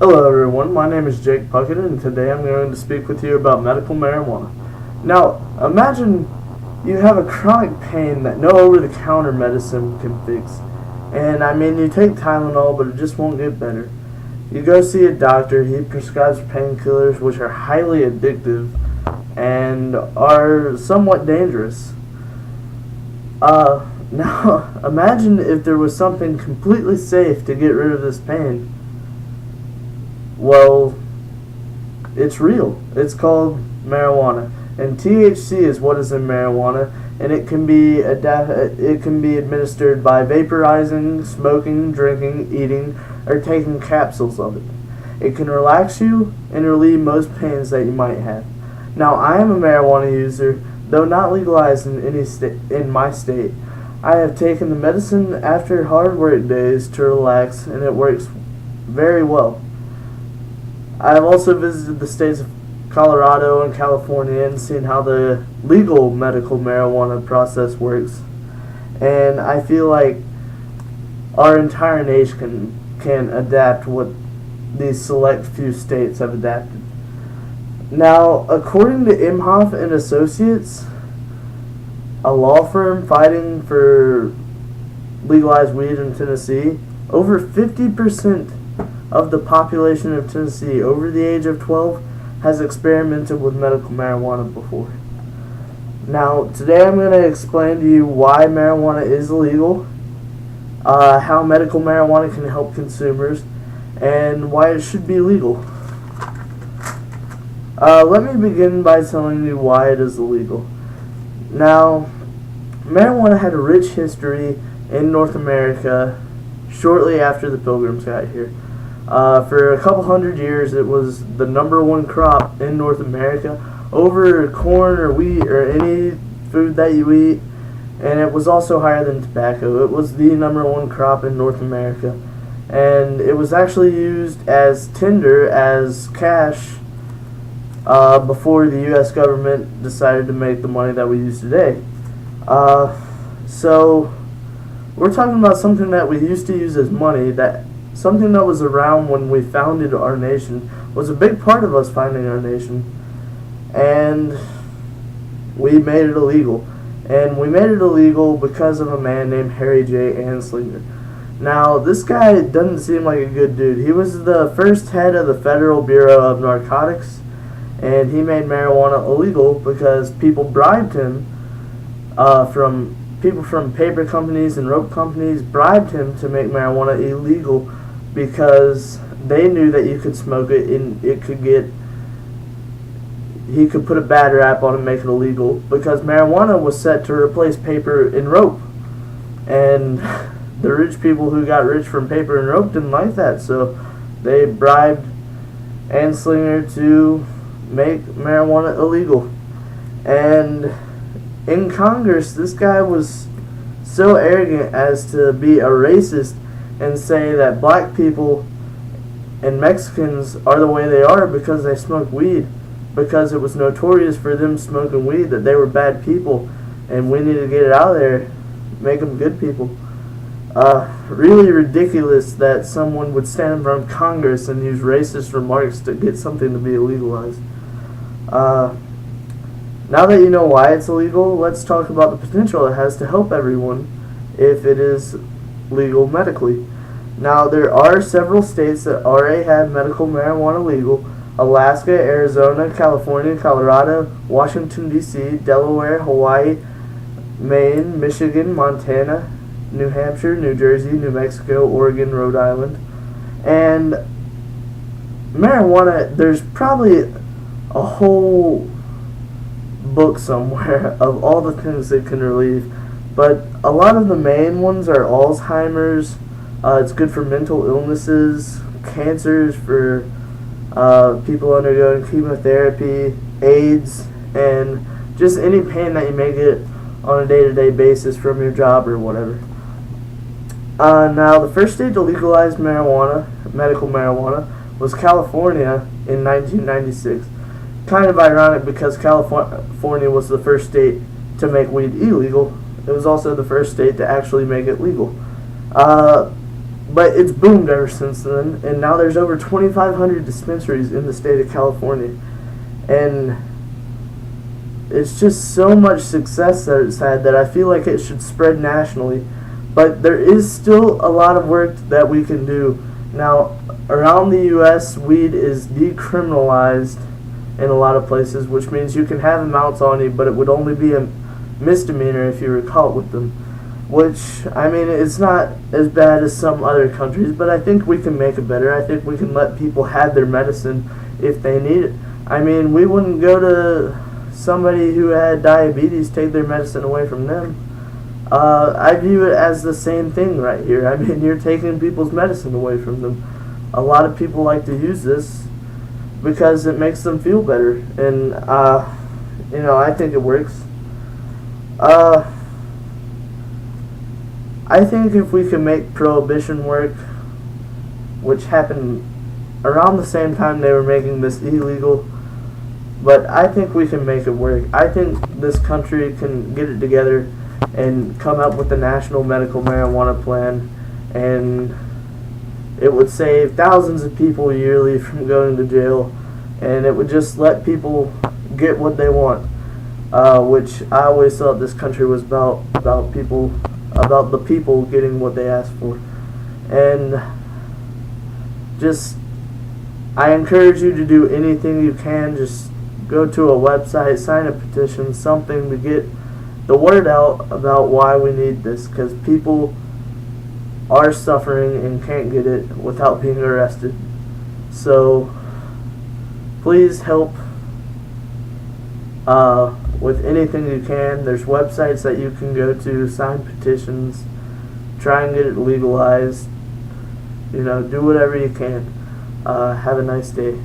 Hello everyone, my name is Jake Puckett and today I'm going to speak with you about medical marijuana. Now, imagine you have a chronic pain that no over-the-counter medicine can fix. And I mean, you take Tylenol, but it just won't get better. You go see a doctor, he prescribes painkillers which are highly addictive and are somewhat dangerous. Now, imagine if there was something completely safe to get rid of this pain. Well, it's real. It's called marijuana, and THC is what is in marijuana, and it can be administered by vaporizing, smoking, drinking, eating, or taking capsules of it. It can relax you and relieve most pains that you might have. Now, I am a marijuana user, though not legalized in my state. I have taken the medicine after hard work days to relax, and it works very well. I have also visited the states of Colorado and California and seen how the legal medical marijuana process works. And I feel like our entire nation can adapt what these select few states have adapted. Now, according to Imhoff and Associates, a law firm fighting for legalized weed in Tennessee, over 50% of the population of Tennessee over the age of 12 has experimented with medical marijuana before. Now, today I'm going to explain to you why marijuana is illegal, how medical marijuana can help consumers, and why it should be legal. Let me begin by telling you why it is illegal. Now, marijuana had a rich history in North America shortly after the Pilgrims got here. For a couple hundred years, it was the number one crop in North America over corn or wheat or any food that you eat, and it was also higher than tobacco. It was the number one crop in North America, and it was actually used as tinder, as cash, before the U.S. government decided to make the money that we use today. So we're talking about something that we used to use as money, something that was around when we founded our nation, was a big part of us finding our nation, and we made it illegal. And we made it illegal because of a man named Harry J. Anslinger. Now, this guy doesn't seem like a good dude. He was the first head of the Federal Bureau of Narcotics, and he made marijuana illegal because people bribed him, people from paper companies and rope companies bribed him to make marijuana illegal because they knew that you could smoke it and he could put a bad rap on it and make it illegal, because marijuana was set to replace paper and rope, and the rich people who got rich from paper and rope didn't like that, so they bribed Anslinger to make marijuana illegal. And in Congress, this guy was so arrogant as to be a racist and say that black people and Mexicans are the way they are because they smoke weed, because it was notorious for them smoking weed that they were bad people, and we need to get it out of there, make them good people. Really ridiculous that someone would stand in front of Congress and use racist remarks to get something to be legalized. Now that you know why it's illegal, let's talk about the potential it has to help everyone if it is legal medically. Now, there are several states that already have medical marijuana legal: Alaska, Arizona, California, Colorado, Washington, D.C., Delaware, Hawaii, Maine, Michigan, Montana, New Hampshire, New Jersey, New Mexico, Oregon, Rhode Island. And marijuana, there's probably a whole book somewhere of all the things it can relieve, but a lot of the main ones are Alzheimer's. It's good for mental illnesses, cancers, for people undergoing chemotherapy, AIDS, and just any pain that you may get on a day-to-day basis from your job or whatever. Now, the first state to legalize marijuana, medical marijuana, was California in 1996. Kind of ironic because California was the first state to make weed illegal. It was also the first state to actually make it legal. but it's boomed ever since then, and now there's over 2,500 dispensaries in the state of California, and it's just so much success that it's had that I feel like it should spread nationally. But there is still a lot of work that we can do. Now, around the U.S., weed is decriminalized in a lot of places, which means you can have amounts on you, but it would only be a misdemeanor if you were caught with them. Which, I mean, it's not as bad as some other countries, but I think we can make it better. I think we can let people have their medicine if they need it. I mean, we wouldn't go to somebody who had diabetes, take their medicine away from them. I view it as the same thing right here. I mean, you're taking people's medicine away from them. A lot of people like to use this because it makes them feel better, and I think it works. I think if we can make prohibition work, which happened around the same time they were making this illegal, but I think we can make it work. I think this country can get it together and come up with a national medical marijuana plan, and it would save thousands of people yearly from going to jail, and it would just let people get what they want, which I always thought this country was about the people getting what they asked for. And just, I encourage you to do anything you can. Just go to a website, sign a petition, something to get the word out about why we need this, because people are suffering and can't get it without being arrested. So please help with anything you can. There's websites that you can go to, sign petitions, try and get it legalized. Do whatever you can. Have a nice day.